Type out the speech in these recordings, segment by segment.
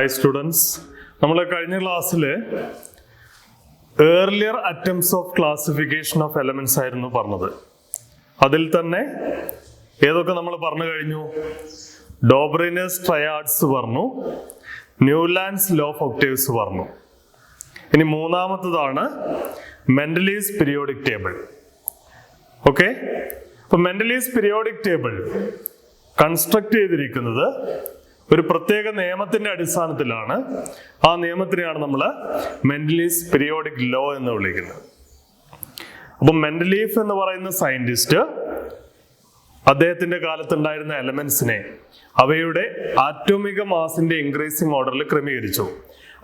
Hi students, നമ്മൾ കഴിഞ്ഞ ക്ലാസ്സിൽ earlier attempts of classification of elements ആയിരുന്നു പറഞ്ഞത്. അതിൽ തന്നെ ഏതൊക്കെ നമ്മൾ പറഞ്ഞു കഴിഞ്ഞു? ഡോബ്രിനസ് ട്രയാഡ്സ് പറഞ്ഞു, ന്യൂലാൻഡ്സ് ലോ ഓഫ് ഒക്ടേവ്സ് പറഞ്ഞു. ഇനി മൂന്നാമത്തതാണ് മെൻഡലീവ്സ് പീരിയോഡിക് ടേബിൾ. ഓക്കെ, അപ്പൊ മെൻഡലീവ്സ് പീരിയോഡിക് ടേബിൾ കൺസ്ട്രക്ട് ചെയ്തിരിക്കുന്നത് ഒരു പ്രത്യേക നിയമത്തിന്റെ അടിസ്ഥാനത്തിലാണ്. ആ നിയമത്തിനെയാണ് നമ്മൾ മെൻഡലീവ്സ് പീരിയോഡിക് ലോ എന്ന് വിളിക്കുന്നത്. അപ്പം മെൻഡലീവ് എന്ന് പറയുന്ന സയന്റിസ്റ്റ് അദ്ദേഹത്തിന്റെ കാലത്തുണ്ടായിരുന്ന എലമെന്റ്സിനെ അവയുടെ ആറ്റോമിക മാസിന്റെ ഇൻക്രീസിംഗ് ഓർഡറിൽ ക്രമീകരിച്ചു.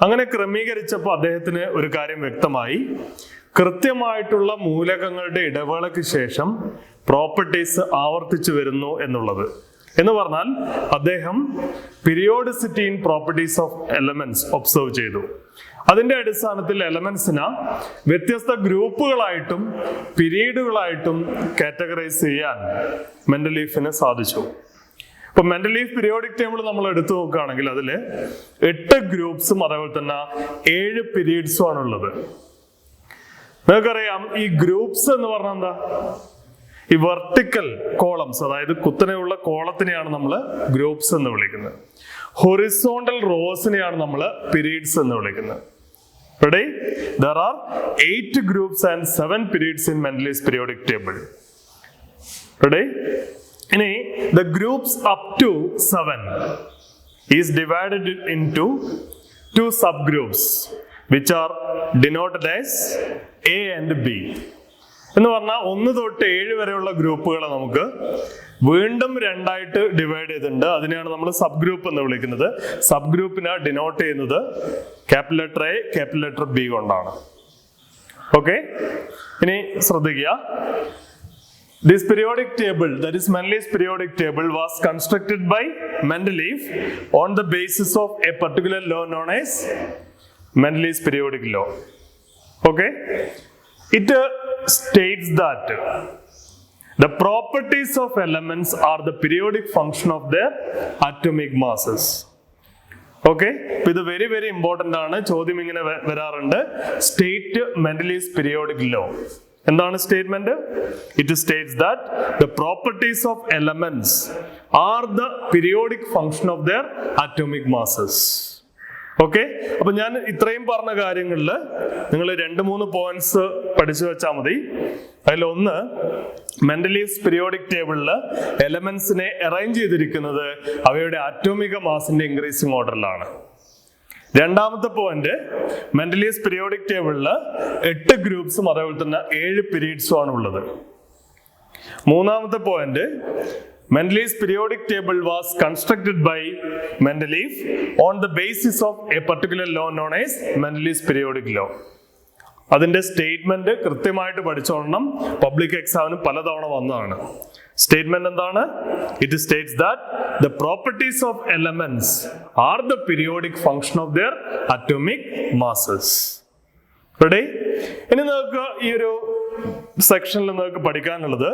അങ്ങനെ ക്രമീകരിച്ചപ്പോൾ അദ്ദേഹത്തിന് ഒരു കാര്യം വ്യക്തമായി: കൃത്യമായിട്ടുള്ള മൂലകങ്ങളുടെ ഇടവേളയ്ക്ക് ശേഷം പ്രോപ്പർട്ടീസ് ആവർത്തിച്ചു വരുന്നു എന്നുള്ളത്. എന്ന് പറഞ്ഞാൽ അദ്ദേഹം periodicity in properties of elements observe ചെയ്തു. അതിന്റെ അടിസ്ഥാനത്തിൽ എലമെന്റ്സിനെ വ്യത്യസ്ത ഗ്രൂപ്പുകളായിട്ടും പീരീഡുകളായിട്ടും കാറ്റഗറൈസ് ചെയ്യാൻ മെൻഡലീഫിന് സാധിച്ചു. ഇപ്പൊ മെൻഡലീവ് പീരിയോഡിക് ടേബിൾ നമ്മൾ എടുത്തു നോക്കുകയാണെങ്കിൽ അതിൽ 8 ഗ്രൂപ്പ്സും അതേപോലെ തന്നെ 7 പീരീഡ്സും ആണുള്ളത്. നിങ്ങൾക്കറിയാം, ഈ ഗ്രൂപ്പ്സ് എന്ന് പറഞ്ഞാൽ എന്താ? ഈ വെർട്ടിക്കൽ കോളംസ്, അതായത് കുത്തനെയുള്ള കോളത്തിനെയാണ് നമ്മൾ ഗ്രൂപ്പ്സ് എന്ന് വിളിക്കുന്നത്. ഹൊറിസോണ്ടൽ റോസിനെയാണ് നമ്മൾ പീരീഡ്സ് എന്ന് വിളിക്കുന്നത്. Ready? There are 8 groups and 7 periods in Mendeleev's periodic table. Ready? ഇനി the groups up to 7 is divided into 2 subgroups which are denoted as A and B. എന്ന് പറഞ്ഞാൽ 1 തൊട്ട് 7 വരെയുള്ള ഗ്രൂപ്പുകളെ നമുക്ക് വീണ്ടും 2 ആയിട്ട് ഡിവൈഡ് ചെയ്തിട്ടുണ്ട്. അതിനെയാണ് നമ്മൾ സബ് ഗ്രൂപ്പ് എന്ന് വിളിക്കുന്നത്. സബ് ഗ്രൂപ്പിനെ ഡിനോട്ട് ചെയ്യുന്നത് capital letter A, capital letter B കൊണ്ടാണ്. ഓക്കെ, ഇനി ശ്രദ്ധിക്കുക. This periodic table, that is Mendeleev's periodic table, was constructed by Mendeleev on the basis of a particular law known as Mendeleev's periodic law. Okay? It states that the properties of elements are the periodic function of their atomic masses. Okay? ഇത് very very important ആണ്. ചോദ്യം ഇങ്ങനെ വരാറുണ്ട്: state Mendeleev's periodic law. എന്താണ് statement? It States that the properties of elements are the periodic function of their atomic masses. Okay, അപ്പൊ ഞാൻ ഇത്രയും പറഞ്ഞ കാര്യങ്ങളിൽ നിങ്ങൾ 2-3 പോയിന്റ്സ് പഠിച്ചു വെച്ചാൽ മതി. അതിലൊന്ന്, മെൻഡലീവ്സ് പീരിയോഡിക് ടേബിളിൽ എലമെന്റ്സിനെ അറേഞ്ച് ചെയ്തിരിക്കുന്നത് അവയുടെ ആറ്റോമിക മാസിന്റെ ഇൻക്രീസിംഗ് ഓർഡറിലാണ്. രണ്ടാമത്തെ പോയിന്റ്, മെൻഡലീവ്സ് പീരിയോഡിക് ടേബിളിൽ 8 ഗ്രൂപ്പ്സും അതേപോലെ തന്നെ 7 പീരീഡ്സും ആണ് ഉള്ളത്. മൂന്നാമത്തെ point, Mendeleev's periodic table was constructed by Mendeleev on the basis of a particular law known as Mendeleev's periodic law. അതിന്റെ സ്റ്റേറ്റ്മെന്റ് കൃത്യമായിട്ട് പഠിച്ചോളണം. പബ്ലിക് എക്സാമിന് പലതവണ വന്നതാണ്. സ്റ്റേറ്റ്മെന്റ് എന്താണ്? It States that the properties of elements are the periodic function of their atomic masses. Ready? ഇനി നമുക്ക് ഈ ഒരു സെക്ഷനിൽ നിങ്ങൾക്ക് പഠിക്കാനുള്ളത്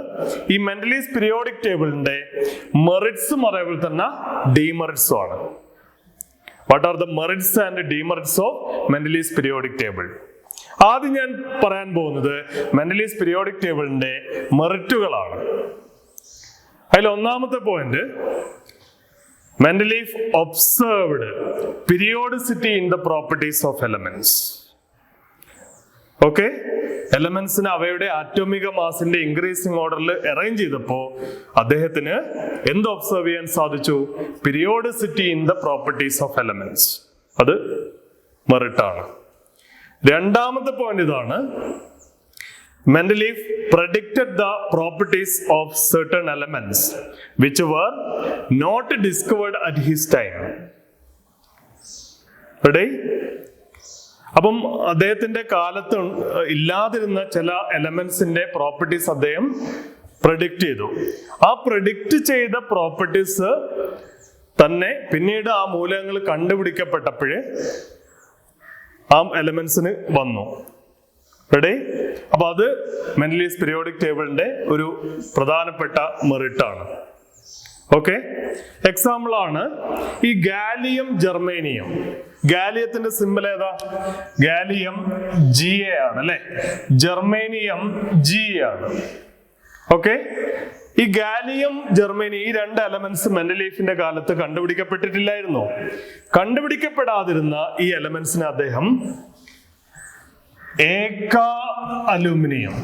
ഈ മെൻഡലീവ്സ് പീരിയോഡിക് ടേബിളിന്റെ മെറിറ്റ്സും അതേപോലെ തന്നെ ഡിമെറിറ്റ്സും ആണ്. What are the merits and demerits of Mendeleev's periodic table? ആദ്യം ഞാൻ പറയാൻ പോകുന്നത് മെൻഡലീവ്സ് പീരിയോഡിക് ടേബിളിന്റെ മെറിറ്റുകളാണ്. അതിൽ ഒന്നാമത്തെ point, Mendeleev observed periodicity in the properties of elements. Okay, എലമെന്റ്സിന് അവയുടെ ആറ്റോമിക മാസിന്റെ ഇൻക്രീസിംഗ് ഓർഡറിൽ അറേഞ്ച് ചെയ്തപ്പോ അദ്ദേഹത്തിന് എന്ത് ഒബ്സർവ് ചെയ്യാൻ സാധിച്ചു? Periodicity in the properties of elements. അത് മെറിറ്റ് ആണ്. രണ്ടാമത്തെ പോയിന്റ് ഇതാണ്: Mendeleev predicted the properties of certain elements which were not discovered at his time. Ready? അപ്പം അദ്ദേഹത്തിന്റെ കാലത്ത് ഇല്ലാതിരുന്ന ചില എലമെന്റ്സിന്റെ പ്രോപ്പർട്ടീസ് അദ്ദേഹം പ്രഡിക്റ്റ് ചെയ്തു. ആ പ്രഡിക്റ്റ് ചെയ്ത പ്രോപ്പർട്ടീസ് തന്നെ പിന്നീട് ആ മൂലകങ്ങൾ കണ്ടുപിടിക്കപ്പെട്ടപ്പോഴേ ആ എലമെന്റ്സിന് വന്നു. റെഡി? അപ്പൊ അത് മെൻഡലീവ്സ് പീരിയോഡിക് ടേബിളിന്റെ ഒരു പ്രധാനപ്പെട്ട മെറിറ്റ് ആണ്. ഓക്കെ, എക്സാമ്പിൾ ആണ് ഈ ഗാലിയം ജർമേനിയം. ഗാലിയത്തിന്റെ സിമ്പൽ ഏതാ? ഗാലിയം Ga ആണ് അല്ലെ, ജർമേനിയം Ge ആണ്. ഓക്കെ, ഈ ഗാലിയം ജർമേനിയം ഈ രണ്ട് എലമെന്റ്സ് മെൻഡലീഫിന്റെ കാലത്ത് കണ്ടുപിടിക്കപ്പെട്ടിട്ടില്ലായിരുന്നു. കണ്ടുപിടിക്കപ്പെടാതിരുന്ന ഈ എലമെന്റ്സിനെ അദ്ദേഹം ഏകാ അലൂമിനിയം,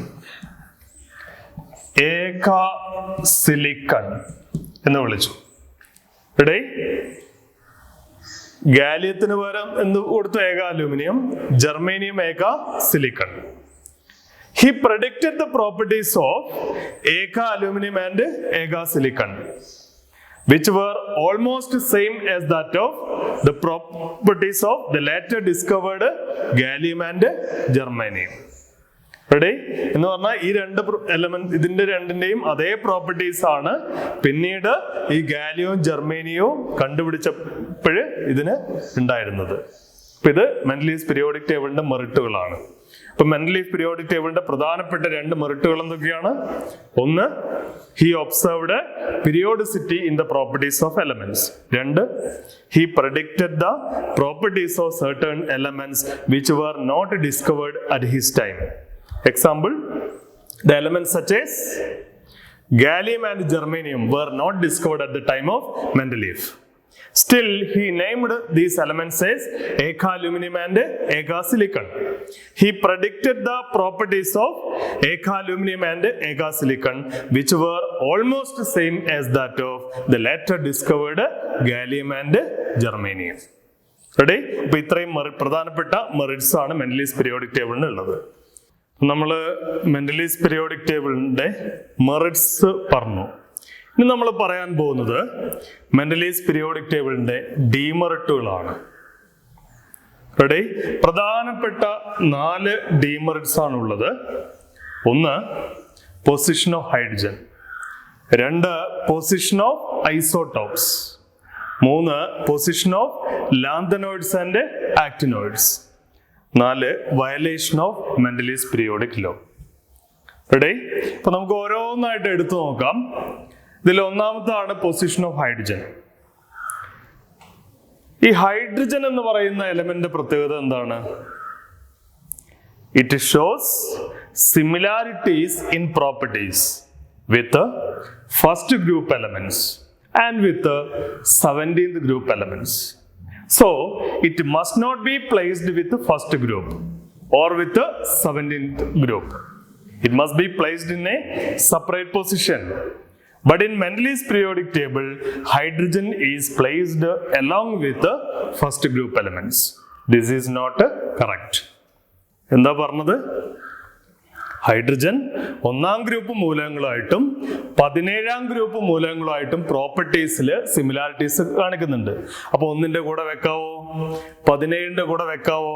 ഏകാ സിലിക്കൺ എന്ന് വിളിച്ചു. ഇവിടെ ഗാലിയത്തിന് പകരം എന്ത് കൊടുത്തു? ഏകാ അലൂമിനിയം, ജർമേനിയം ഏകാ silicon. He predicted the properties of Eka aluminum and Eka silicon, which were almost same as that of the properties of the later discovered gallium and germanium. Ready? എന്ന് പറഞ്ഞാൽ ഈ രണ്ട് എലമെന്റ് ഇതിന്റെ രണ്ടിന്റെയും അതേ properties ആണ് പിന്നീട് ഈ ഗാലിയവും ജർമേനിയവും കണ്ടുപിടിച്ചപ്പോഴ് ഇതിന് ഉണ്ടായിരുന്നത്. അപ്പൊ ഇത് മെൻഡലീവ്സ് പീരിയോഡിക് ടേബിളിന്റെ മെറിറ്റുകളാണ്. അപ്പൊ മെൻഡലീവ് പീരിയോഡിക് ടേബിളിന്റെ പ്രധാനപ്പെട്ട രണ്ട് മെറിറ്റുകൾ എന്തൊക്കെയാണ്? ഒന്ന്, he observed periodicity in the properties of elements. രണ്ട്, he predicted the properties of certain elements which were not discovered at his time. Example, the elements such as gallium and germanium were not discovered at the time of Mendeleev. Still, he named these elements as Eka aluminum and Eka silicon. He predicted the properties of Eka aluminum and Eka silicon, which were almost the same as that of the later discovered gallium and germanium. Ready? അപ്പോൾ ഇത്രയും പ്രധാനപ്പെട്ട merits ആണ് Mendeleev's periodic ടേബിളിന് ഉള്ളത്. നമ്മൾ Mendeleev's periodic ടേബിളിന്റെ merits പറഞ്ഞു. ഇനി നമ്മൾ പറയാൻ പോകുന്നത് മെൻഡലീവ്സ് പീരിയോഡിക് ടേബിളിന്റെ ഡീമെറിറ്റുകളാണ്. റെഡി? പ്രധാനപ്പെട്ട 4 ഡീമെറിറ്റ്സ് ആണുള്ളത്. ഒന്ന്, position of hydrogen. 2, position of isotopes. 3, position of lanthanoids and actinoids. 4, violation of Mendeleev's periodic law. Ready? അപ്പൊ നമുക്ക് ഓരോന്നായിട്ട് എടുത്തു നോക്കാം. ഇതിൽ ഒന്നാമത്താണ് പൊസിഷൻ ഓഫ് ഹൈഡ്രജൻ. ഈ ഹൈഡ്രജൻ എന്ന് പറയുന്ന എലമെന്റ് പ്രത്യേകത എന്താണ്? It shows similarities in properties with first group elements and with 17th group elements. So, it must not be placed with the first group or with the 17th group. It must be placed in a separate position. But in Mendeleev's periodic table, hydrogen is placed along with the first group elements. This is not correct. എന്താ പറഞ്ഞത്? Hydrogen 1ാം group മൂലകങ്ങളായിട്ടും 17ാം group മൂലകങ്ങളായിട്ടും പ്രോപ്പർട്ടീസിൽ similarities കാണിക്കുന്നുണ്ട്. അപ്പൊ 1ന്റെ കൂടെ വെക്കാവോ? 17ന്റെ കൂടെ വെക്കാവോ?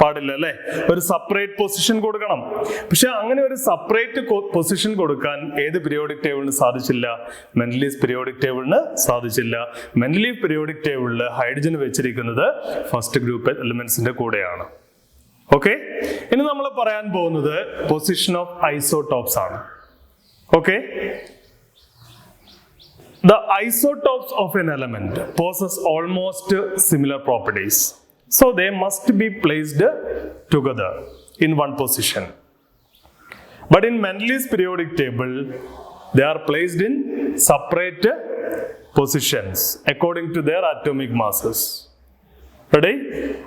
പാടില്ല അല്ലെ? ഒരു separate position കൊടുക്കണം. പക്ഷെ അങ്ങനെ ഒരു സെപ്പറേറ്റ് പൊസിഷൻ കൊടുക്കാൻ ഏത് പീരിയോഡിക് ടേബിളിന് സാധിച്ചില്ല? മെൻഡലീവ്സ് പീരിയോഡിക് ടേബിളിന് സാധിച്ചില്ല. മെൻഡലീവ് പീരിയോഡിക് ടേബിളിൽ ഹൈഡ്രജൻ വെച്ചിരിക്കുന്നത് ഫസ്റ്റ് ഗ്രൂപ്പ് എലിമെന്റ്സിന്റെ കൂടെയാണ്. ഓക്കെ, ഇനി നമ്മൾ പറയാൻ പോകുന്നത് പൊസിഷൻ ഓഫ് ഐസോടോപ്സ് ആണ്. Okay, the isotopes of an element possess almost similar properties, so they must be placed together in one position. But in Mendeleev's periodic table, they are placed in separate positions according to their atomic masses. Ready?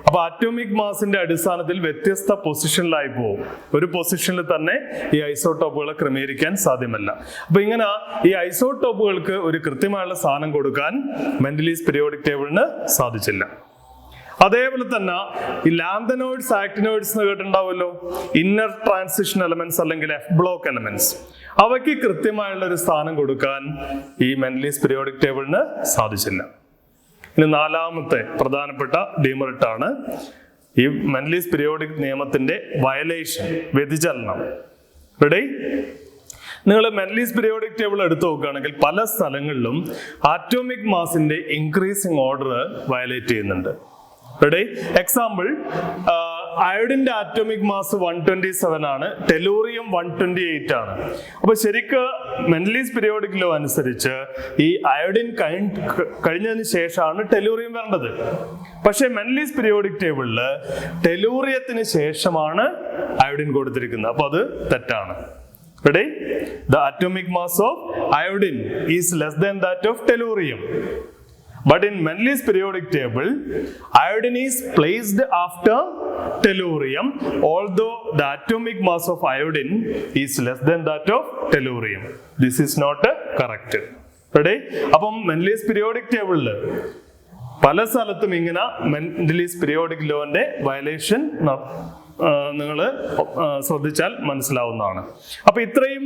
അപ്പൊ atomic മാസിന്റെ അടിസ്ഥാനത്തിൽ വ്യത്യസ്ത പൊസിഷനിലായി പോകും. ഒരു പൊസിഷനിൽ തന്നെ ഈ ഐസോടോപ്പുകളെ ക്രമീകരിക്കാൻ സാധ്യമല്ല. അപ്പൊ ഇങ്ങനെ ഈ ഐസോടോപ്പുകൾക്ക് ഒരു കൃത്യമായുള്ള സ്ഥാനം കൊടുക്കാൻ മെൻഡലീവ്സ് പീരിയോഡിക് ടേബിളിന് സാധിച്ചില്ല. അതേപോലെ തന്നെ ഈ ലാന്തനോയിഡ്സ്, ആക്ടിനോയിഡ്സ് എന്ന് കേട്ടിട്ടുണ്ടാവുമല്ലോ, ഇന്നർ ട്രാൻസിഷൻ എലമെന്റ്സ് അല്ലെങ്കിൽ എഫ് ബ്ലോക്ക് എലമെന്റ്സ്. അവയ്ക്ക് കൃത്യമായുള്ള ഒരു സ്ഥാനം കൊടുക്കാൻ ഈ മെൻഡലീവ്സ് പീരിയോഡിക് ടേബിളിന് സാധിച്ചില്ല. ഇനി 4ാമത്തെ പ്രധാനപ്പെട്ട ഡീമെറിറ്റ് ആണ് ഈ മെൻഡലീവ്സ് പീരിയോഡിക് നിയമത്തിന്റെ വയലേഷൻ, വ്യതിചലനം. റെഡി? നിങ്ങൾ മെൻഡലീവ്സ് പീരിയോഡിക് ടേബിൾ എടുത്തു നോക്കുകയാണെങ്കിൽ പല സ്ഥലങ്ങളിലും ആറ്റോമിക് മാസിന്റെ ഇൻക്രീസിങ് ഓർഡർ വയലേറ്റ് ചെയ്യുന്നുണ്ട്. റെഡി? എക്സാമ്പിൾ, അയോഡിന്റെ ആറ്റോമിക് മാസ് 127 ആണ്, ടെലൂറിയം 128 ആണ്. അപ്പൊ ശരിക്ക് മെൻഡലീസ് പീരിയോഡിക് ലോ അനുസരിച്ച് ഈ അയോഡിൻ കഴിഞ്ഞതിന് ശേഷമാണ് ടെലൂറിയം വരേണ്ടത്. പക്ഷെ മെൻഡലീസ് പീരിയോഡിക് ടേബിളില് ടെലൂറിയത്തിന് ശേഷമാണ് അയോഡിൻ കൊടുത്തിരിക്കുന്നത്. അപ്പൊ അത് തെറ്റാണ്. Ready? The atomic mass of iodine is less than that of tellurium. But in Mendeleev's periodic table, iodine is placed after tellurium, although the atomic mass of iodine is less than that of tellurium. This is not correct. Ready? അപ്പം Mendeleev's periodic table പല സ്ഥലത്തും ഇങ്ങനെ Mendeleev's periodic lawന്റെ violation നിങ്ങൾ ശ്രദ്ധിച്ചാൽ മനസ്സിലാവുന്നതാണ്. അപ്പൊ ഇത്രയും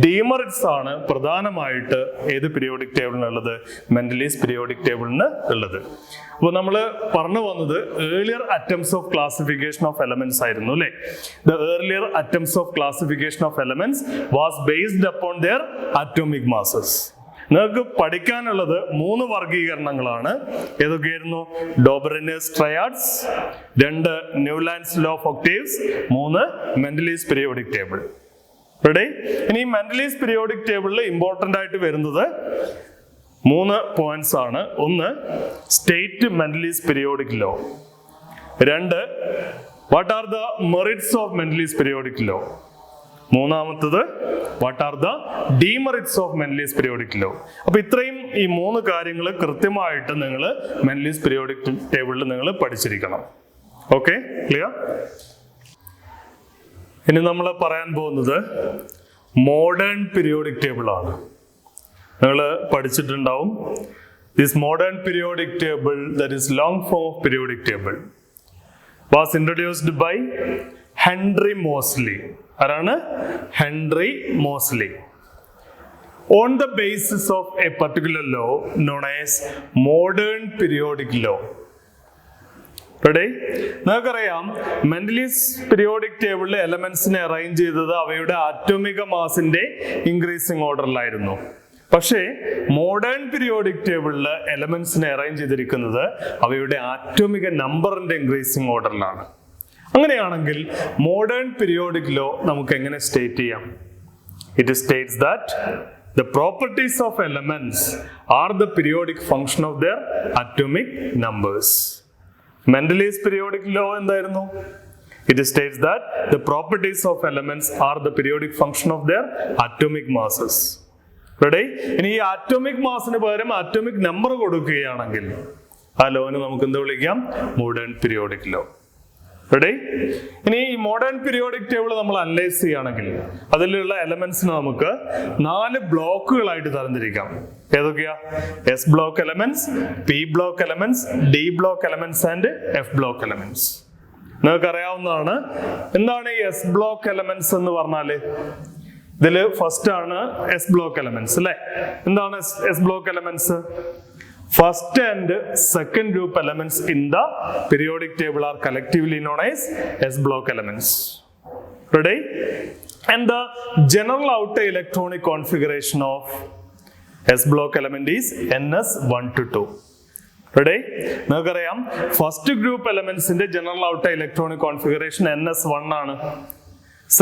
demerits ആണ് പ്രധാനമായിട്ട് ഏത് പീരിയോഡിക് ടേബിളിനുള്ളത്? മെൻഡലീസ് പീരിയോഡിക് ടേബിളിന് ഉള്ളത്. അപ്പോൾ നമ്മൾ പറഞ്ഞു വന്നത് earlier attempts of classification of elements ആയിരുന്നു അല്ലെ. The earlier attempts of classification of elements was based upon their atomic masses. നിങ്ങൾക്ക് പഠിക്കാനുള്ളത് 3 വർഗീകരണങ്ങളാണ്. ഏതൊക്കെയായിരുന്നു? Dobereiner's triads, 2 Newlands law of octaves, 3 Mendeleev's periodic table. Ready? ഇനി മെൻഡലീസ് പീരിയോഡിക് ടേബിളിൽ important ആയിട്ട് വരുന്നത് 3 പോയിന്റ്സ് ആണ്. 1 state Mendeleev's periodic law, 2 what are the merits of Mendeleev's periodic law, മൂന്നാമത്തത് what are the demerits of Mendeleev's periodic law. അപ്പൊ ഇത്രയും ഈ 3 കാര്യങ്ങൾ കൃത്യമായിട്ട് നിങ്ങൾ മെൻഡലീസ് പീരിയോഡിക് ടേബിളിൽ നിങ്ങൾ പഠിച്ചിരിക്കണം. Okay, clear? ഇനി നമ്മൾ പറയാൻ പോകുന്നത് മോഡേൺ പീരിയോഡിക് ടേബിൾ ആണ്. നിങ്ങൾ പഠിച്ചിട്ടുണ്ടാവും. This modern periodic table, that is long form of periodic table, was introduced by Henry Moseley. ആരാണ്? Henry Moseley. On the basis of a particular law known as modern periodic law. Ready? നിങ്ങൾക്കറിയാം Mendeleev's periodic ടേബിളിൽ എലമെന്റ്സിനെ arrange ചെയ്തത് അവയുടെ ആറ്റോമിക മാസിന്റെ increasing ഓർഡറിലായിരുന്നു. പക്ഷേ modern periodic ടേബിളിൽ എലമെന്റ്സിനെ arrange ചെയ്തിരിക്കുന്നത് അവയുടെ ആറ്റോമിക നമ്പറിന്റെ ഇൻക്രീസിംഗ് ഓർഡറിലാണ്. അങ്ങനെയാണെങ്കിൽ മോഡേൺ പീരിയോഡിക് ലോ നമുക്ക് എങ്ങനെ സ്റ്റേറ്റ് ചെയ്യാം? It States that the properties of elements are the periodic function of their atomic numbers. Mendeleev's periodic law എന്തായിരുന്നു? It states that the properties of elements are the periodic function of their atomic masses. Ready? ഇനി ഈ atomic മാസിന് പകരം atomic number കൊടുക്കുകയാണെങ്കിൽ ആ ലോന് നമുക്ക് എന്ത് വിളിക്കാം? Modern periodic law. Ready? ഇനി ഈ മോഡേൺ പീരിയോഡിക് ടേബിൾ നമ്മൾ അനലൈസ് ചെയ്യുകയാണെങ്കിൽ അതിലുള്ള എലമെന്റ്സിന് നമുക്ക് 4 ബ്ലോക്കുകളായിട്ട് തരംതിരിക്കാം. ഏതൊക്കെയാ? S block elements, P block elements, D block elements and F block elements. നിങ്ങൾക്ക് അറിയാവുന്നതാണ്. എന്താണ് ഈ എസ് ബ്ലോക്ക് എലമെന്റ്സ് എന്ന് പറഞ്ഞാല്? ഇതില് ഫസ്റ്റ് ആണ് എസ് ബ്ലോക്ക് എലമെന്റ്സ് അല്ലെ. എന്താണ് S block elements? First and second group elements in the periodic table are collectively known as S block elements. Ready? And the general outer electronic configuration of S block element is NS1 to 2. Ready? നമുക്കറിയാം first group എലമെന്റ്സിന്റെ general outer electronic configuration NS1 ആണ്.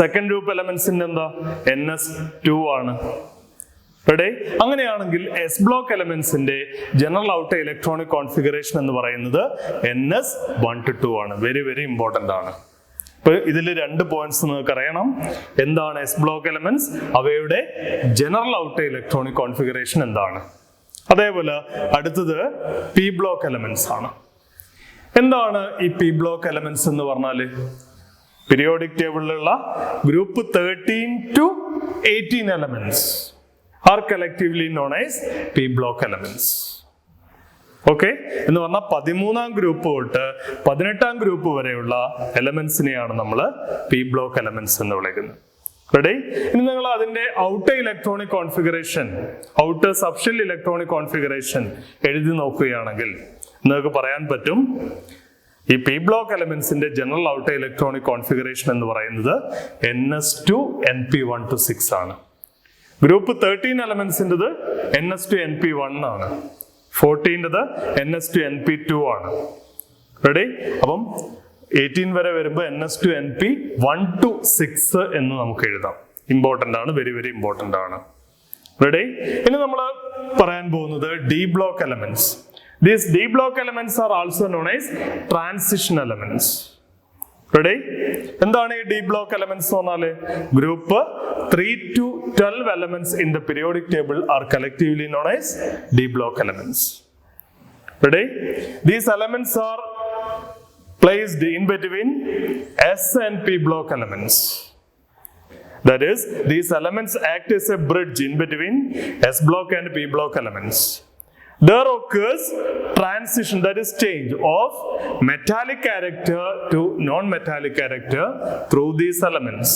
Second group എലമെന്റ്സിന്റെ എന്താ? NS2 ആണ്. Ready? അങ്ങനെയാണെങ്കിൽ S block എലമെന്റ്സിന്റെ general outer electronic configuration എന്ന് പറയുന്നത് NS1 to 2 ആണ്. വെരി വെരി ഇമ്പോർട്ടന്റ് ആണ്. ഇപ്പൊ ഇതിൽ 2 പോയിന്റ്സ് നിങ്ങൾക്ക് അറിയണം. എന്താണ് എസ് ബ്ലോക്ക് എലമെന്റ്സ്? അവയുടെ ജനറൽ ഔട്ടർ ഇലക്ട്രോണിക് കോൺഫിഗറേഷൻ എന്താണ്? അതേപോലെ അടുത്തത് പി ബ്ലോക്ക് എലമെന്റ്സ് ആണ്. എന്താണ് ഈ പി ബ്ലോക്ക് എലമെന്റ്സ് എന്ന് പറഞ്ഞാല്? പീരിയോഡിക് ടേബിളിലുള്ള group 13 to 18 elements are collectively known as P block elements. Okay, എന്ന് പറഞ്ഞാൽ 13ാം ഗ്രൂപ്പ് തൊട്ട് 18ാം ഗ്രൂപ്പ് വരെയുള്ള എലമെന്റ്സിനെയാണ് നമ്മൾ പി ബ്ലോക്ക് എലമെന്റ്സ് എന്ന് വിളിക്കുന്നത്. റെഡി? ഇനി നിങ്ങൾ അതിന്റെ outer electronic configuration, outer subshell electronic configuration എഴുതി നോക്കുകയാണെങ്കിൽ നിങ്ങൾക്ക് പറയാൻ പറ്റും ഈ പി ബ്ലോക്ക് എലമെന്റ്സിന്റെ ജനറൽ ഔട്ടർ ഇലക്ട്രോണിക് കോൺഫിഗറേഷൻ എന്ന് പറയുന്നത് NS2 NP1 to 6 ആണ്. ഗ്രൂപ്പ് 13 എലമെന്റ്സിൻ്റെത് NS2 NP1 ആണ്. 14ൻ്റെത് NS2 NP2 ആണ്. റെഡി? അപ്പം 18 വരെ വരുമ്പോൾ NS to NP 1 to 6 എന്ന് നമുക്ക് എഴുതാം. ഇമ്പോർട്ടൻ്റ് ആണ്, വെരി വെരി ഇമ്പോർട്ടൻ്റ് ആണ്. റെഡി? ഇനി നമ്മൾ പറയാൻ പോകുന്നത് D block elements. These D block elements are also known as transition elements. Ready? എന്താണ് ഈ D block elements എന്ന് പറഞ്ഞാല്? Group 3 to 12 elements in the periodic table are collectively known as D block elements. Ready? These elements are placed in between S and P block elements. That is, these elements act as a bridge in between S block and P block elements. There occurs transition, that is change of metallic character to non-metallic character through these elements.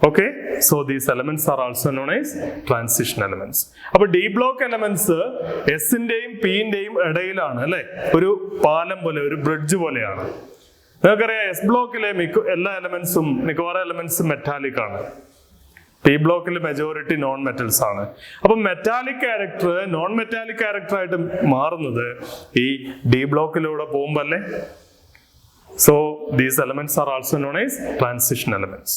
Okay, so these elements are also known as transition elements. അപ്പോൾ D block elements എസിന്റെയും പിന്റെയും ഇടയിലാണ് അല്ലെ, ഒരു പാലം പോലെ, ഒരു bridge പോലെയാണ്. നിങ്ങൾക്കറിയാം S ബ്ലോക്കിലെ എല്ലാ എലമെന്റ്സും, മിക്കവാറും എലമെന്റ്സും മെറ്റാലിക് ആണ്. പി ബ്ലോക്കിൽ മെജോറിറ്റി നോൺ മെറ്റൽസ് ആണ്. അപ്പൊ metallic character non metallic character ആയിട്ട് മാറുന്നത് ഈ ഡി ബ്ലോക്കിലൂടെ പോകുമ്പോ അല്ലേ. So these elements are also known as transition elements.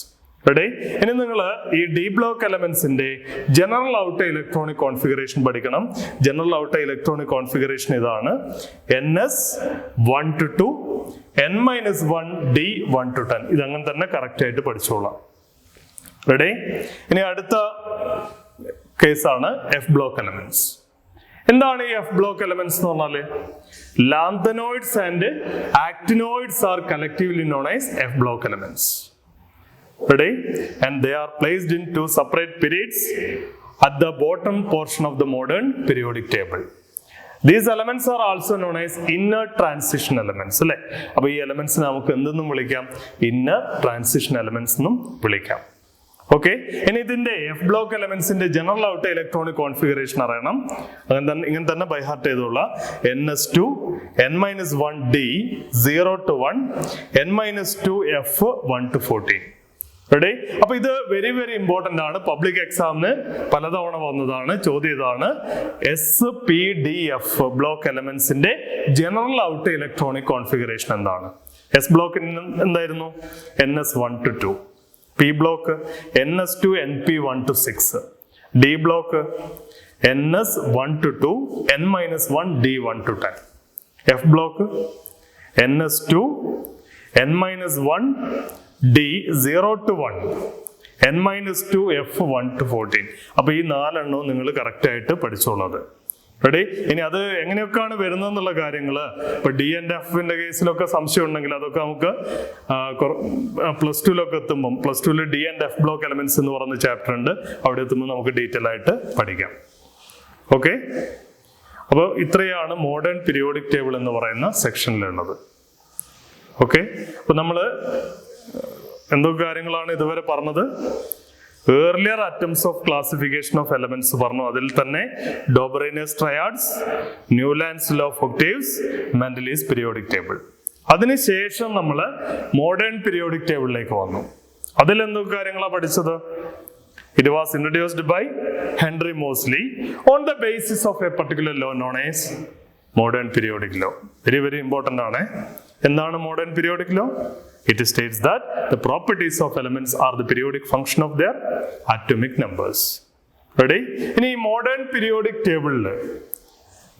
Ready? ഇനി നിങ്ങൾ ഈ ഡി ബ്ലോക്ക് എലമെന്റ്സിന്റെ ജനറൽ ഔട്ട് ഇലക്ട്രോണിക് കോൺഫിഗറേഷൻ പഠിക്കണം. ജനറൽ ഔട്ട് ഇലക്ട്രോണിക് കോൺഫിഗറേഷൻ ഇതാണ്: NS 1 to 2, N-1, D 1 to 10. ഇതങ്ങനെ തന്നെ കറക്റ്റ് ആയിട്ട് പഠിച്ചോളാം. റെഡി? ഇനി അടുത്ത കേസാണ് എഫ് ബ്ലോക്ക് എലമെന്റ്സ്. എന്താണ് ഈ എഫ് ബ്ലോക്ക് എലമെന്റ്സ് എന്ന് പറഞ്ഞാല്? Lanthanoids and actinoids are collectively known as F block elements. Ready? And they are placed in two separate periods at the bottom portion of the modern periodic table. These elements are also known as inner transition elements. അല്ലേ? അപ്പൊ ഈ elements നമുക്ക് എന്തെന്നും വിളിക്കാം? Inner transition elements എന്നും വിളിക്കാം. Okay, ഇനി ഇതിന്റെ എഫ് ബ്ലോക്ക് എലമെന്റ്സിന്റെ ജനറൽ ഔട്ട് ഇലക്ട്രോണിക് കോൺഫിഗറേഷൻ അറിയണം. ഇങ്ങനെ തന്നെ ബൈ ഹാർട്ട് ചെയ്തോളാം. NS2, N-1, D 0 to 1, N-2, F 1 to 14. Ready? അപ്പൊ ഇത് വെരി വെരി ഇമ്പോർട്ടന്റ് ആണ്. പബ്ലിക് എക്സാമിന് പലതവണ വന്നതാണ്, ചോദ്യം ഇതാണ്: SPDF ബ്ലോക്ക് എലമെന്റ്സിന്റെ ജനറൽ ഔട്ട് ഇലക്ട്രോണിക് കോൺഫിഗറേഷൻ എന്താണ്? എസ് ബ്ലോക്കിന് എന്തായിരുന്നു? NS1 to 2. P block NS2, NP 1 to 6. D block NS1 to 2, N-1, D 1 to 10. F block NS2, N-1, D 0 to 1, N-2, F 1 to 14. അപ്പൊ ഈ 4 എണ്ണവും നിങ്ങൾ കറക്റ്റ് ആയിട്ട് പഠിച്ചോളത്. Ready? ഇനി അത് എങ്ങനെയൊക്കെയാണ് വരുന്നതെന്നുള്ള കാര്യങ്ങള് ഇപ്പൊ ഡി ആൻഡ് എഫിന്റെ കേസിലൊക്കെ സംശയം ഉണ്ടെങ്കിൽ അതൊക്കെ നമുക്ക് പ്ലസ് ടുവിലൊക്കെ എത്തുമ്പോൾ, പ്ലസ് ടുവിൽ D and F block elements എന്ന് പറയുന്ന ചാപ്റ്റർ ഉണ്ട്, അവിടെ എത്തുമ്പോൾ നമുക്ക് ഡീറ്റെയിൽ ആയിട്ട് പഠിക്കാം. ഓക്കെ, അപ്പോൾ ഇത്രയാണ് മോഡേൺ പീരിയോഡിക് ടേബിൾ എന്ന് പറയുന്ന സെക്ഷനിലുള്ളത്. ഓക്കെ, അപ്പൊ നമ്മള് എന്തൊക്കെ കാര്യങ്ങളാണ് ഇതുവരെ പറഞ്ഞത്? Earlier attempts of classification of elements പറഞ്ഞു. അതിൽ തന്നെ Dobereiner's triads, Newlands law of octaves, Mendeleev's periodic table. അതിനുശേഷം നമ്മൾ മോഡേൺ പീരിയോഡിക് ടേബിളിലേക്ക് വന്നു. അതിൽ എന്തൊക്കെ കാര്യങ്ങളാണ് പഠിച്ചത്? It was introduced by Henry Moseley on the basis of a particular law known as modern periodic law. Very very important ആണ്. എന്താണ് modern periodic law? It states that the properties of elements are the periodic function of their atomic numbers. Ready? ഇനി modern periodic table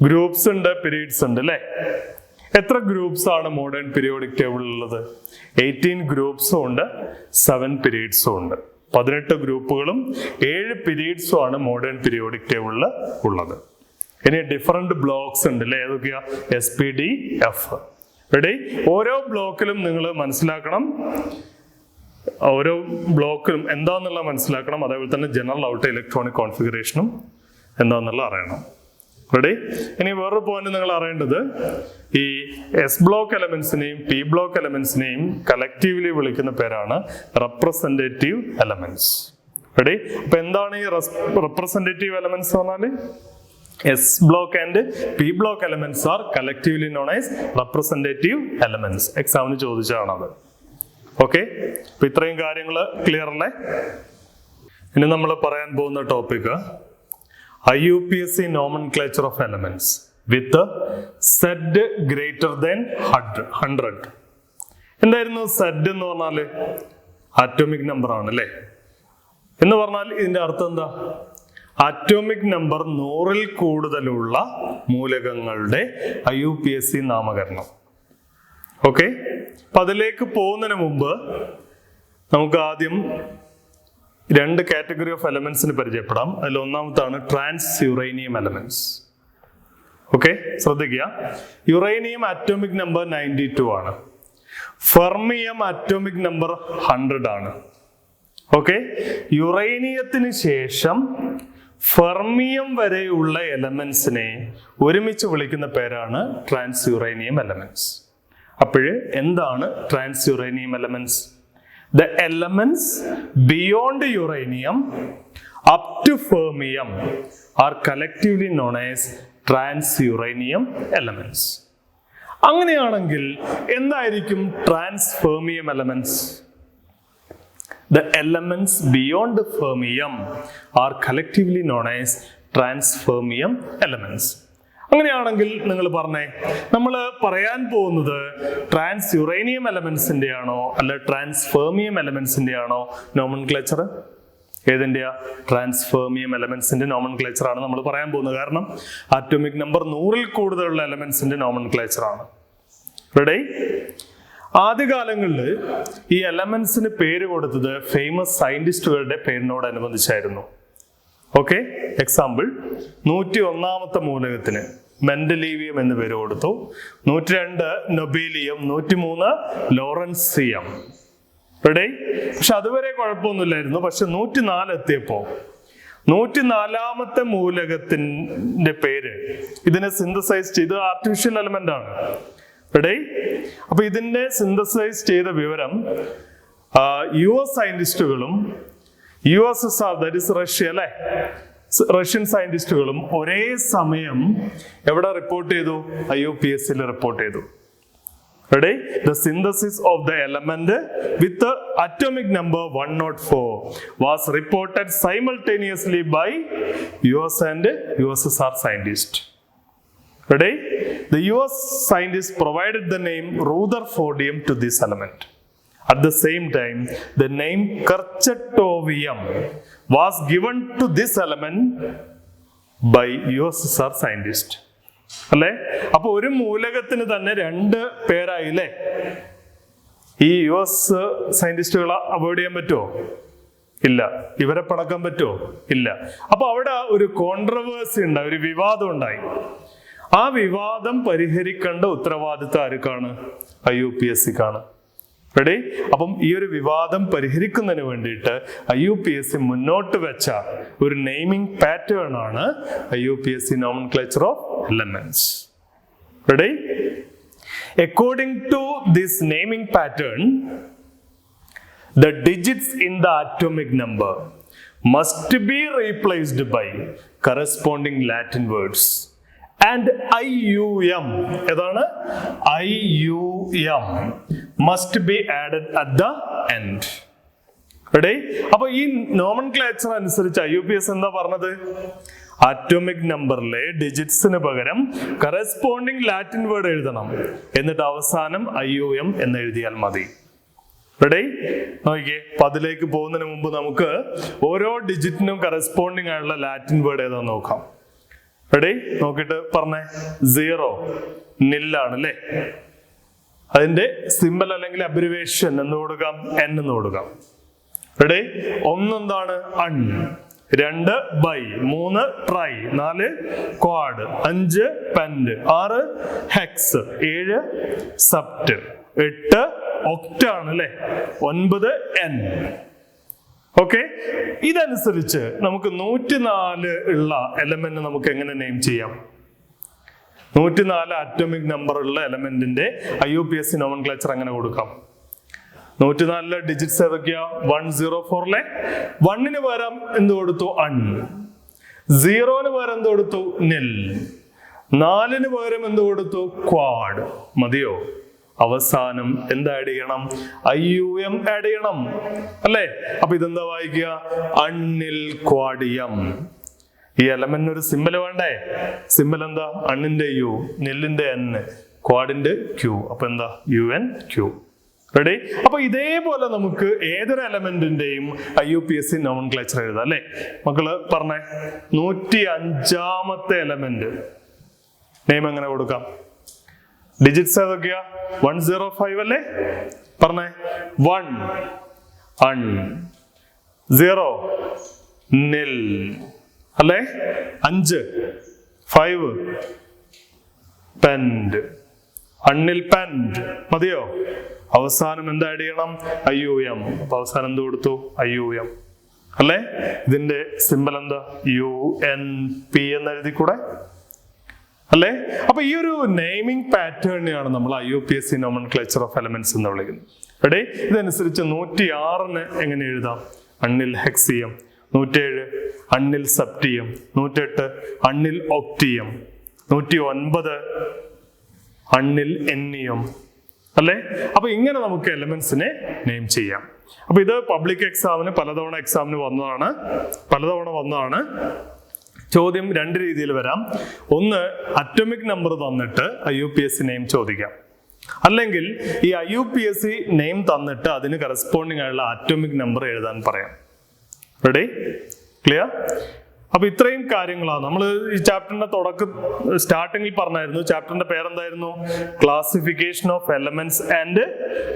groups ഉണ്ട്, periods ഉണ്ട് അല്ലേ? എത്ര groups ആണ് modern periodic ടേബിളിൽ ഉള്ളത്? 18 ഗ്രൂപ്പ്സും ഉണ്ട്, 7 പീരീഡ്സും ഉണ്ട്. 18 ഗ്രൂപ്പുകളും 7 പീരീഡ്സും ആണ് മോഡേൺ പീരിയോഡിക് ടേബിളിൽ ഉള്ളത്. ഇനി ഡിഫറെന്റ് ബ്ലോക്സ് ഉണ്ട് അല്ലേ? ഏതൊക്കെയാ? SPDF. റെഡി? ഓരോ ബ്ലോക്കിലും നിങ്ങൾ മനസ്സിലാക്കണം, ഓരോ ബ്ലോക്കിലും എന്താന്നുള്ള മനസ്സിലാക്കണം. അതേപോലെ തന്നെ ജനറൽ ഔട്ട് ഇലക്ട്രോണിക് കോൺഫിഗറേഷനും എന്താന്നുള്ള അറിയണം. റെഡി? ഇനി വേറൊരു പോയിന്റ് നിങ്ങൾ അറിയേണ്ടത്, ഈ എസ് ബ്ലോക്ക് എലമെന്റ്സിനെയും പി ബ്ലോക്ക് എലമെന്റ്സിനെയും കലക്റ്റീവ്ലി വിളിക്കുന്ന പേരാണ് റെപ്രസെന്റേറ്റീവ് എലമെന്റ്സ്. റെഡി? അപ്പൊ എന്താണ് ഈ റെപ്രസെന്റേറ്റീവ് എലമെന്റ്സ് എന്ന് പറഞ്ഞാല്? S block and P block elements are collectively known as representative elements. എക്സാമിന് ചോദിച്ചതാണത്. ഓക്കെ, അപ്പൊ ഇത്രയും കാര്യങ്ങൾ ക്ലിയർ അല്ലേ? ഇനി നമ്മൾ പറയാൻ പോകുന്ന topic IUPAC nomenclature of elements with Z greater than 100. എന്തായിരുന്നു സെഡ് എന്ന് പറഞ്ഞാല്? ആറ്റോമിക് നമ്പർ ആണ് അല്ലേ? എന്ന് പറഞ്ഞാൽ ഇതിന്റെ അർത്ഥം എന്താ? ആറ്റോമിക് നമ്പർ 100-ൽ കൂടുതലുള്ള മൂലകങ്ങളുടെ IUPAC നാമകരണം. ഓക്കെ, അപ്പൊ അതിലേക്ക് പോകുന്നതിന് മുമ്പ് നമുക്ക് ആദ്യം 2 കാറ്റഗറി ഓഫ് എലമെന്റ്സിന് പരിചയപ്പെടാം. അതിൽ ഒന്നാമത്താണ് ട്രാൻസ് യുറേനിയം എലമെന്റ്സ്. ഓക്കെ, ശ്രദ്ധിക്കുക. യുറേനിയം ആറ്റോമിക് നമ്പർ 92 ആണ്. ഫെർമിയം ആറ്റോമിക് നമ്പർ 100 ആണ്. ഓക്കെ, യുറേനിയത്തിന് ശേഷം ഫെർമിയം വരെയുള്ള എലമെന്റ്സിനെ ഒരുമിച്ച് വിളിക്കുന്ന പേരാണ് ട്രാൻസ് യുറേനിയം എലമെന്റ്സ്. അപ്പോഴ് എന്താണ് transuranium elements? The elements beyond uranium up to fermium are collectively known as trans-uranium elements. അങ്ങനെയാണെങ്കിൽ എന്തായിരിക്കും ട്രാൻസ്ഫെർമിയം elements? The elements beyond fermium are collectively known as transfermium elements. അങ്ങനെയാണെങ്കിൽ നിങ്ങൾ പറഞ്ഞേ, നമ്മൾ പറയാൻ പോകുന്നത് ട്രാൻസ് യുറേനിയം എലമെന്റ്സിന്റെ ആണോ അല്ല ട്രാൻസ്ഫെർമിയം എലമെന്റ്സിന്റെ ആണോ നോമൻക്ലേച്ചർ? ഏതിന്റെയാ? ട്രാൻസ്ഫെർമിയം എലമെന്റ്സിന്റെ നോമൻക്ലേച്ചർ ആണ് നമ്മൾ പറയാൻ പോകുന്നത്. കാരണം ആറ്റോമിക് നമ്പർ 100-ൽ കൂടുതലുള്ള എലമെന്റ്സിന്റെ നോമൻക്ലേച്ചർ ആണ്. റെഡി? ആദ്യകാലങ്ങളിൽ ഈ എലമെന്റ്സിന് പേര് കൊടുത്തത് ഫേമസ് സയന്റിസ്റ്റുകളുടെ പേരിനോടനുബന്ധിച്ചായിരുന്നു. ഓക്കെ, എക്സാമ്പിൾ 101-ാമത്തെ മൂലകത്തിന് മെന്റലീവിയം എന്ന് പേര് കൊടുത്തു. 102 നൊബീലിയം, 103 ലോറൻസിയം. റെഡി? പക്ഷെ അതുവരെ കുഴപ്പമൊന്നുമില്ലായിരുന്നു. പക്ഷെ 104 എത്തിയപ്പോ 104-ാമത്തെ മൂലകത്തിന്റെ പേര് ഇതിനെ സിന്തസൈസ് ചെയ്ത് ആർട്ടിഫിഷ്യൽ എലമെന്റ് ആണ്. റെഡി? അപ്പൊ ഇതിന്റെ സിന്തസൈസ് ചെയ്ത വിവരം US സയന്റിസ്റ്റുകളും USSR, that is Russia അല്ലെ, റഷ്യൻ സയന്റിസ്റ്റുകളും ഒരേ സമയം എവിടെ റിപ്പോർട്ട് ചെയ്തു? IUPAC-ൽ റിപ്പോർട്ട് ചെയ്തു. Ready? The synthesis of the element with the atomic number 104 was reported simultaneously by US and USSR scientists. Ready? The US scientists provided the name Rutherfordium to this element. At the same time, the name Kirchhovium was given to this element by USSR scientists. അല്ലേ? അപ്പൊ ഒരു മൂലകത്തിന് തന്നെ 2 പേരായില്ലേ? ഈ US സയന്റിസ്റ്റുകളെ avoid ചെയ്യാൻ പറ്റുമോ? ഇല്ല. ഇവരെ പടക്കാൻ പറ്റുമോ? ഇല്ല. അപ്പൊ അവിടെ ഒരു കോൺട്രവേഴ്സി ഉണ്ടായി, ഒരു വിവാദം ഉണ്ടായി. ആ വിവാദം പരിഹരിക്കേണ്ട ഉത്തരവാദിത്വം ആർക്കാണ്? IUPAC-ക്കാണ്. റെഡി? അപ്പം ഈ ഒരു വിവാദം പരിഹരിക്കുന്നതിന് വേണ്ടിയിട്ട് IUPAC മുന്നോട്ട് വെച്ച ഒരു നെയിമിംഗ് പാറ്റേൺ ആണ് IUPAC nomenclature of elements. Ready? According to this naming pattern, the digits in the atomic number must be replaced by corresponding Latin words. And IUM, ഏതാണ്? IUM must be added at the end. Ready? അപ്പൊ ഈ nomenclature അനുസരിച്ച് IUPAC എന്താ പറഞ്ഞത്? Atomic നമ്പറിലെ ഡിജിറ്റ്സിന് പകരം corresponding Latin word എഴുതണം, എന്നിട്ട് അവസാനം IUM എന്ന് എഴുതിയാൽ മതി. റെഡി? നോക്കിക്കേ, അപ്പൊ അതിലേക്ക് പോകുന്നതിന് മുമ്പ് നമുക്ക് ഓരോ ഡിജിറ്റിനും കറസ്പോണ്ടിങ് ആയുള്ള ലാറ്റിൻ വേർഡ് ഏതാന്ന് നോക്കാം. റെഡി? നോക്കിട്ട് പറഞ്ഞേ. 0 നില്ലാണ് അല്ലേ? അതിന്റെ സിമ്പൽ അല്ലെങ്കിൽ അബ്രിവേഷൻ എന്ന് കൊടുക്കാം? N എന്ന് കൊടുക്കാം. റെഡി? 1 എന്താണ്? Un. 2 bi, 3 tri, 4 quad, 5 pent, 6 hex, 7 sept, 8 octa ആണ് അല്ലേ? 9 N. ഓക്കെ, ഇതനുസരിച്ച് നമുക്ക് 104 ഉള്ള എലമെന്റ് നമുക്ക് എങ്ങനെ നെയിം ചെയ്യാം? 104 ആറ്റോമിക് നമ്പർ ഉള്ള എലമെന്റിന്റെ IUPAC നോമൻക്ലേച്ചർ എങ്ങനെ കൊടുക്കാം? 104 ഡിജിറ്റ്സ് ഏതൊക്കെയാ? 104 1-ന് പകരം എന്ത് കൊടുത്തു? അൺ. 0-ന് പകരം എന്ത് കൊടുത്തു? നിൽ. 4-ന് പകരം എന്ത് കൊടുത്തു? ക്വാഡ്. മതിയോ? അവസാനം എന്താ ആഡ് ചെയ്യണം? IUM ആഡ് ചെയ്യണം അല്ലേ? അപ്പൊ ഇതെന്താ വായിക്കുക? അണ്ണിൽ ക്വാഡിയം. ഈ എലമെന്റിന് ഒരു സിമ്പൽ വേണ്ടേ? സിമ്പൽ എന്താ? അണ്ണിന്റെ U, നെല്ലിന്റെ N, ക്വാഡിന്റെ Q. അപ്പൊ എന്താ? UNQ. റെഡി? അപ്പൊ ഇതേപോലെ നമുക്ക് ഏതൊരു എലമെന്റിന്റെയും IUPAC നോമൻക്ലേച്ചർ എഴുതാം അല്ലെ? മക്കള് പറഞ്ഞേ, 105ാമത്തെ എലമെന്റ് നെയിം എങ്ങനെ കൊടുക്കാം? ഡിജിറ്റ്സ് ഏതൊക്കെയാ? 105 അല്ലേ? പറഞ്ഞേ, 1 un 0 nil അല്ലേ? 5 5 pend അണ്ണിൽ പെൻഡ് മതിയോ? അവസാനം എന്താ ആഡ് ചെയ്യണം? IUM. അപ്പൊ അവസാനം എന്ത് കൊടുത്തു? IUM അല്ലേ? ഇതിന്റെ സിമ്പൽ എന്താ? UNP എന്ന് എഴുതി കൂടെ അല്ലേ? അപ്പൊ ഈ ഒരു നെയിമിംഗ് പാറ്റേണിനെയാണ് നമ്മൾ IUPAC നോമൻക്ലേച്ചർ ഓഫ് എലമെന്റ്സ് എന്ന് വിളിക്കുന്നത്. റെഡി? ഇതനുസരിച്ച് 106 എങ്ങനെ എഴുതാം? അണ്ണിൽ ഹെക്സിയം. 107 അണ്ണിൽ സെപ്റ്റിയം. 108 അണ്ണിൽ ഒക്ടിയം. 109 അണ്ണിൽ എന്നിയം അല്ലേ? അപ്പൊ ഇങ്ങനെ നമുക്ക് എലമെന്റ്സിനെ നെയിം ചെയ്യാം. അപ്പൊ ഇത് പബ്ലിക് എക്സാമിന് പലതവണ വന്നതാണ്. ചോദ്യം രണ്ട് രീതിയിൽ വരാം. ഒന്ന്, അറ്റോമിക് നമ്പർ തന്നിട്ട് IUPAC നെയിം ചോദിക്കാം. അല്ലെങ്കിൽ ഈ IUPAC നെയിം തന്നിട്ട് അതിന് കറസ്പോണ്ടിങ് ആയുള്ള ആറ്റോമിക് നമ്പർ എഴുതാൻ പറയാം. റെഡി? ക്ലിയർ? അപ്പൊ ഇത്രയും കാര്യങ്ങളാണ് നമ്മൾ ഈ ചാപ്റ്ററിന്റെ സ്റ്റാർട്ടിങ്ങിൽ പറഞ്ഞായിരുന്നു. ചാപ്റ്ററിന്റെ പേരെന്തായിരുന്നു? Classification of elements and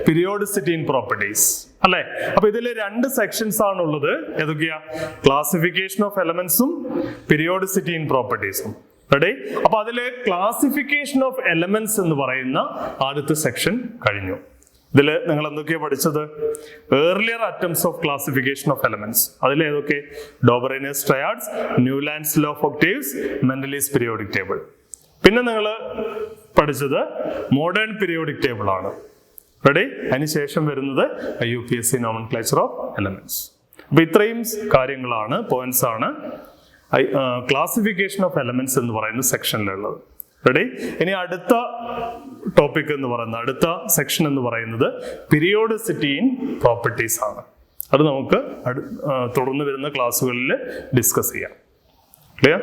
periodicity in properties അല്ലെ? അപ്പൊ ഇതിൽ 2 സെക്ഷൻസ് ആണുള്ളത്. ഏതൊക്കെയാ? ക്ലാസിഫിക്കേഷൻ ഓഫ് എലമെന്റ്സും പീരിയോഡിസിറ്റി ഇൻ പ്രോപ്പർട്ടീസും. റെഡി? അപ്പൊ അതിലെ ക്ലാസിഫിക്കേഷൻ ഓഫ് എലമെന്റ്സ് എന്ന് പറയുന്ന ആദ്യത്തെ സെക്ഷൻ കഴിഞ്ഞു. ഇതിൽ നിങ്ങൾ എന്തൊക്കെയാ പഠിച്ചത്? Earlier attempts of classification of elements. അതിലേതൊക്കെ? Dobereiner's triads, Newlands law of octaves, Mendeleev's periodic table. പിന്നെ നിങ്ങൾ പഠിച്ചത് മോഡേൺ പീരിയോഡിക് ടേബിൾ ആണ്. റെഡി? അതിനുശേഷം വരുന്നത് IUPAC നോമൻക്ലേച്ചർ ഓഫ് എലമെന്റ്സ്. അപ്പൊ ഇത്രയും കാര്യങ്ങളാണ്, പോയിന്റ്സ് ആണ് ക്ലാസിഫിക്കേഷൻ ഓഫ് എലമെന്റ്സ് എന്ന് പറയുന്ന സെക്ഷനിലുള്ളത്. റെഡി? ഇനി അടുത്ത ടോപ്പിക് എന്ന് പറയുന്നത്, അടുത്ത സെക്ഷൻ എന്ന് പറയുന്നത് പീരിയോഡിസിറ്റി ഇൻ പ്രോപ്പർട്ടീസ് ആണ്. അത് നമുക്ക് തുടർന്ന് വരുന്ന ക്ലാസ്സുകളിൽ ഡിസ്കസ് ചെയ്യാം. ക്ലിയർ?